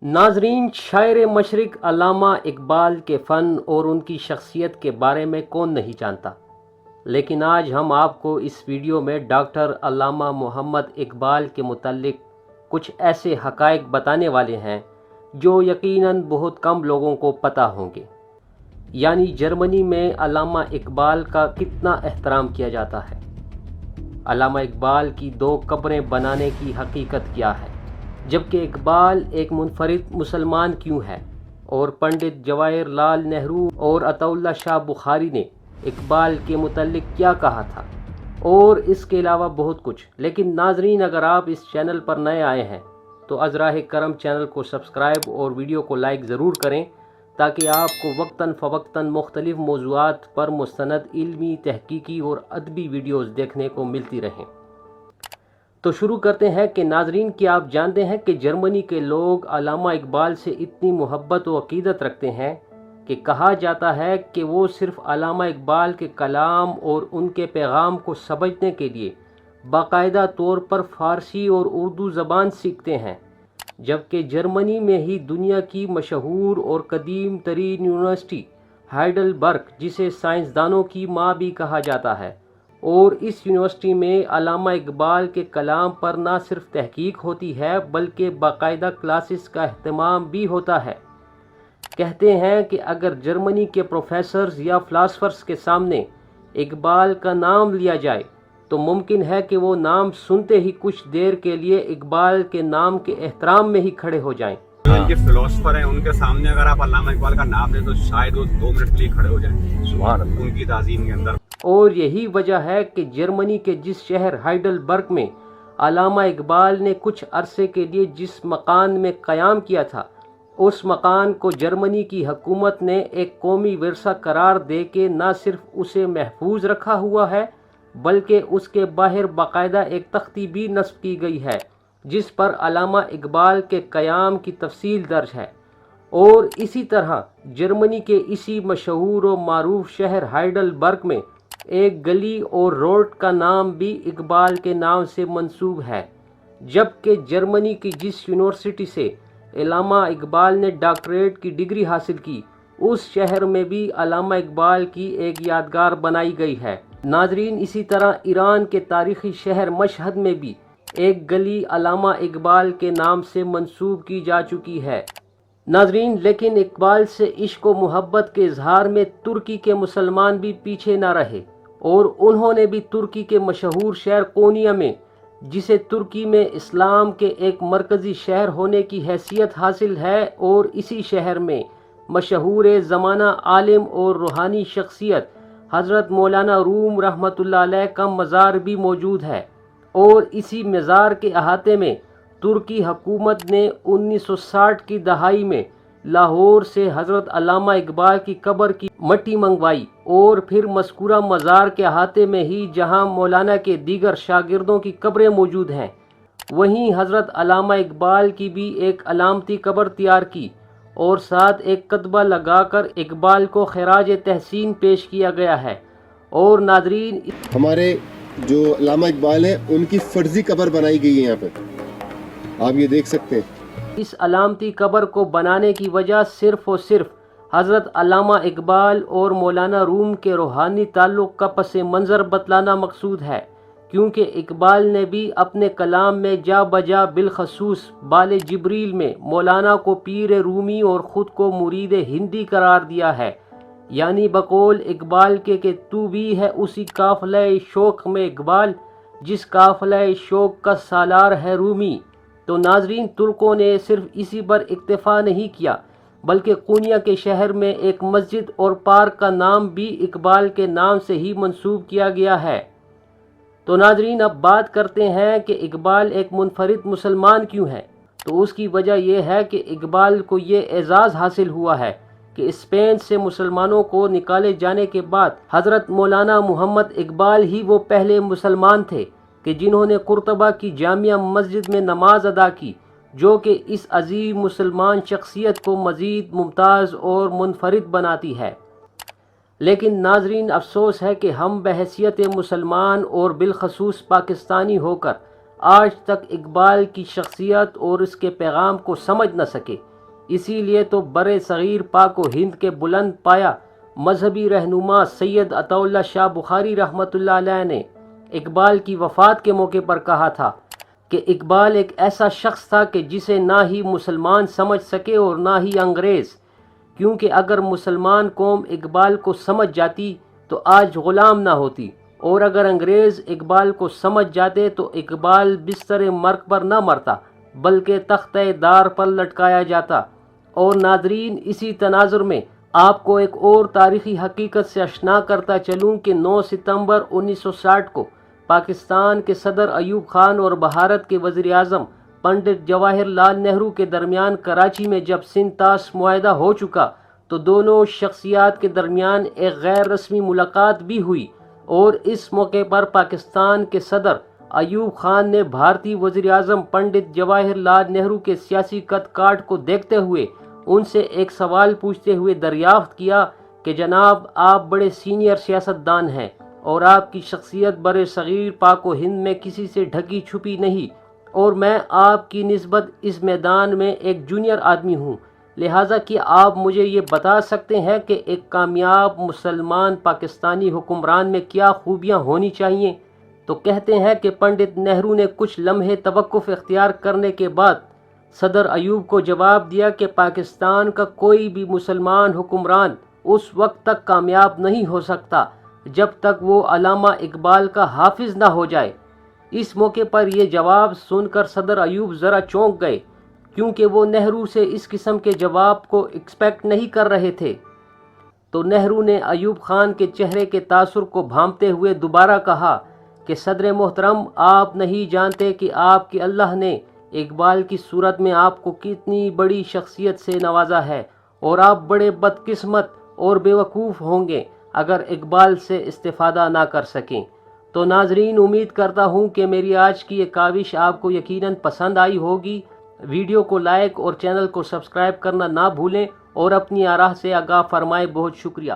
ناظرین، شاعر مشرق علامہ اقبال کے فن اور ان کی شخصیت کے بارے میں کون نہیں جانتا، لیکن آج ہم آپ کو اس ویڈیو میں ڈاکٹر علامہ محمد اقبال کے متعلق کچھ ایسے حقائق بتانے والے ہیں جو یقیناً بہت کم لوگوں کو پتہ ہوں گے۔ یعنی جرمنی میں علامہ اقبال کا کتنا احترام کیا جاتا ہے، علامہ اقبال کی 2 قبریں بنانے کی حقیقت کیا ہے، جبکہ اقبال ایک منفرد مسلمان کیوں ہے، اور پنڈت جواہر لال نہرو اور عطا اللہ شاہ بخاری نے اقبال کے متعلق کیا کہا تھا، اور اس کے علاوہ بہت کچھ۔ لیکن ناظرین، اگر آپ اس چینل پر نئے آئے ہیں تو از راہ کرم چینل کو سبسکرائب اور ویڈیو کو لائک ضرور کریں تاکہ آپ کو وقتاً فوقتاً مختلف موضوعات پر مستند علمی، تحقیقی اور ادبی ویڈیوز دیکھنے کو ملتی رہیں۔ تو شروع کرتے ہیں کہ ناظرین، کیا آپ جانتے ہیں کہ جرمنی کے لوگ علامہ اقبال سے اتنی محبت و عقیدت رکھتے ہیں کہ کہا جاتا ہے کہ وہ صرف علامہ اقبال کے کلام اور ان کے پیغام کو سمجھنے کے لیے باقاعدہ طور پر فارسی اور اردو زبان سیکھتے ہیں، جبکہ جرمنی میں ہی دنیا کی مشہور اور قدیم ترین یونیورسٹی ہائیڈلبرگ، جسے سائنسدانوں کی ماں بھی کہا جاتا ہے، اور اس یونیورسٹی میں علامہ اقبال کے کلام پر نہ صرف تحقیق ہوتی ہے بلکہ باقاعدہ کلاسز کا اہتمام بھی ہوتا ہے۔ کہتے ہیں کہ اگر جرمنی کے پروفیسرز یا فلاسفرز کے سامنے اقبال کا نام لیا جائے تو ممکن ہے کہ وہ نام سنتے ہی کچھ دیر کے لیے اقبال کے نام کے احترام میں ہی کھڑے ہو جائیں۔ ان کے فلاسفر ہیں، ان کے سامنے اگر آپ علامہ اقبال کا نام لیں تو شاید وہ 2 منٹ کے لیے کھڑے ہو جائیں سبحان اللہ ان کی تعظیم کے اندر۔ اور یہی وجہ ہے کہ جرمنی کے جس شہر ہائیڈلبرگ میں علامہ اقبال نے کچھ عرصے کے لیے جس مکان میں قیام کیا تھا، اس مکان کو جرمنی کی حکومت نے ایک قومی ورثہ قرار دے کے نہ صرف اسے محفوظ رکھا ہوا ہے بلکہ اس کے باہر باقاعدہ ایک تختی بھی نصب کی گئی ہے جس پر علامہ اقبال کے قیام کی تفصیل درج ہے۔ اور اسی طرح جرمنی کے اسی مشہور و معروف شہر ہائیڈلبرگ میں ایک گلی اور روڈ کا نام بھی اقبال کے نام سے منسوب ہے، جبکہ جرمنی کی جس یونیورسٹی سے علامہ اقبال نے ڈاکٹریٹ کی ڈگری حاصل کی، اس شہر میں بھی علامہ اقبال کی ایک یادگار بنائی گئی ہے۔ ناظرین، اسی طرح ایران کے تاریخی شہر مشہد میں بھی ایک گلی علامہ اقبال کے نام سے منسوب کی جا چکی ہے۔ ناظرین، لیکن اقبال سے عشق و محبت کے اظہار میں ترکی کے مسلمان بھی پیچھے نہ رہے، اور انہوں نے بھی ترکی کے مشہور شہر کونیا میں، جسے ترکی میں اسلام کے ایک مرکزی شہر ہونے کی حیثیت حاصل ہے، اور اسی شہر میں مشہور زمانہ عالم اور روحانی شخصیت حضرت مولانا روم رحمۃ اللہ علیہ کا مزار بھی موجود ہے، اور اسی مزار کے احاطے میں ترکی حکومت نے 1960 کی دہائی میں لاہور سے حضرت علامہ اقبال کی قبر کی مٹی منگوائی، اور پھر مذکورہ مزار کے احاطے میں ہی جہاں مولانا کے دیگر شاگردوں کی قبریں موجود ہیں، وہیں حضرت علامہ اقبال کی بھی ایک علامتی قبر تیار کی، اور ساتھ ایک کتبہ لگا کر اقبال کو خراج تحسین پیش کیا گیا ہے۔ اور ناظرین، ہمارے جو علامہ اقبال ہیں ان کی فرضی قبر بنائی گئی ہے یہاں پہ، آپ یہ دیکھ سکتے ہیں۔ اس علامتی قبر کو بنانے کی وجہ صرف اور صرف حضرت علامہ اقبال اور مولانا روم کے روحانی تعلق کا پس منظر بتلانا مقصود ہے، کیونکہ اقبال نے بھی اپنے کلام میں جا بجا بالخصوص بال جبریل میں مولانا کو پیر رومی اور خود کو مرید ہندی قرار دیا ہے، یعنی بقول اقبال کے کہ تو بھی ہے اسی قافلہ شوق میں اقبال جس قافلہ شوق کا سالار ہے رومی۔ تو ناظرین، ترکوں نے صرف اسی پر اکتفا نہیں کیا بلکہ قونیا کے شہر میں ایک مسجد اور پارک کا نام بھی اقبال کے نام سے ہی منسوب کیا گیا ہے۔ تو ناظرین، اب بات کرتے ہیں کہ اقبال ایک منفرد مسلمان کیوں ہے۔ تو اس کی وجہ یہ ہے کہ اقبال کو یہ اعزاز حاصل ہوا ہے کہ اسپین سے مسلمانوں کو نکالے جانے کے بعد حضرت مولانا محمد اقبال ہی وہ پہلے مسلمان تھے کہ جنہوں نے قرطبہ کی جامع مسجد میں نماز ادا کی، جو کہ اس عظیم مسلمان شخصیت کو مزید ممتاز اور منفرد بناتی ہے۔ لیکن ناظرین، افسوس ہے کہ ہم بحیثیت مسلمان اور بالخصوص پاکستانی ہو کر آج تک اقبال کی شخصیت اور اس کے پیغام کو سمجھ نہ سکے، اسی لیے تو بر صغیر پاک و ہند کے بلند پایا مذہبی رہنما سید عطا اللہ شاہ بخاری رحمۃ اللہ علیہ نے اقبال کی وفات کے موقع پر کہا تھا کہ اقبال ایک ایسا شخص تھا کہ جسے نہ ہی مسلمان سمجھ سکے اور نہ ہی انگریز، کیونکہ اگر مسلمان قوم اقبال کو سمجھ جاتی تو آج غلام نہ ہوتی، اور اگر انگریز اقبال کو سمجھ جاتے تو اقبال بستر مرگ پر نہ مرتا بلکہ تختہ دار پر لٹکایا جاتا۔ اور ناظرین، اسی تناظر میں آپ کو ایک اور تاریخی حقیقت سے آشنا کرتا چلوں کہ 9 ستمبر 1960 کو پاکستان کے صدر ایوب خان اور بھارت کے وزیر اعظم پنڈت جواہر لال نہرو کے درمیان کراچی میں جب سند طاس معاہدہ ہو چکا تو دونوں شخصیات کے درمیان ایک غیر رسمی ملاقات بھی ہوئی، اور اس موقع پر پاکستان کے صدر ایوب خان نے بھارتی وزیر اعظم پنڈت جواہر لال نہرو کے سیاسی قد کاٹ کو دیکھتے ہوئے ان سے ایک سوال پوچھتے ہوئے دریافت کیا کہ جناب، آپ بڑے سینئر سیاستدان ہیں اور آپ کی شخصیت بر صغیر پاک و ہند میں کسی سے ڈھکی چھپی نہیں، اور میں آپ کی نسبت اس میدان میں ایک جونیئر آدمی ہوں، لہٰذا کہ آپ مجھے یہ بتا سکتے ہیں کہ ایک کامیاب مسلمان پاکستانی حکمران میں کیا خوبیاں ہونی چاہیے؟ تو کہتے ہیں کہ پنڈت نہرو نے کچھ لمحے توقف اختیار کرنے کے بعد صدر ایوب کو جواب دیا کہ پاکستان کا کوئی بھی مسلمان حکمران اس وقت تک کامیاب نہیں ہو سکتا جب تک وہ علامہ اقبال کا حافظ نہ ہو جائے۔ اس موقع پر یہ جواب سن کر صدر ایوب ذرا چونک گئے، کیونکہ وہ نہرو سے اس قسم کے جواب کو ایکسپیکٹ نہیں کر رہے تھے۔ تو نہرو نے ایوب خان کے چہرے کے تاثر کو بھانپتے ہوئے دوبارہ کہا کہ صدر محترم، آپ نہیں جانتے کہ آپ کے اللہ نے اقبال کی صورت میں آپ کو کتنی بڑی شخصیت سے نوازا ہے، اور آپ بڑے بدقسمت اور بیوقوف ہوں گے اگر اقبال سے استفادہ نہ کر سکیں۔ تو ناظرین، امید کرتا ہوں کہ میری آج کی یہ کاوش آپ کو یقیناً پسند آئی ہوگی۔ ویڈیو کو لائک اور چینل کو سبسکرائب کرنا نہ بھولیں اور اپنی آراء سے آگاہ فرمائیں۔ بہت شکریہ۔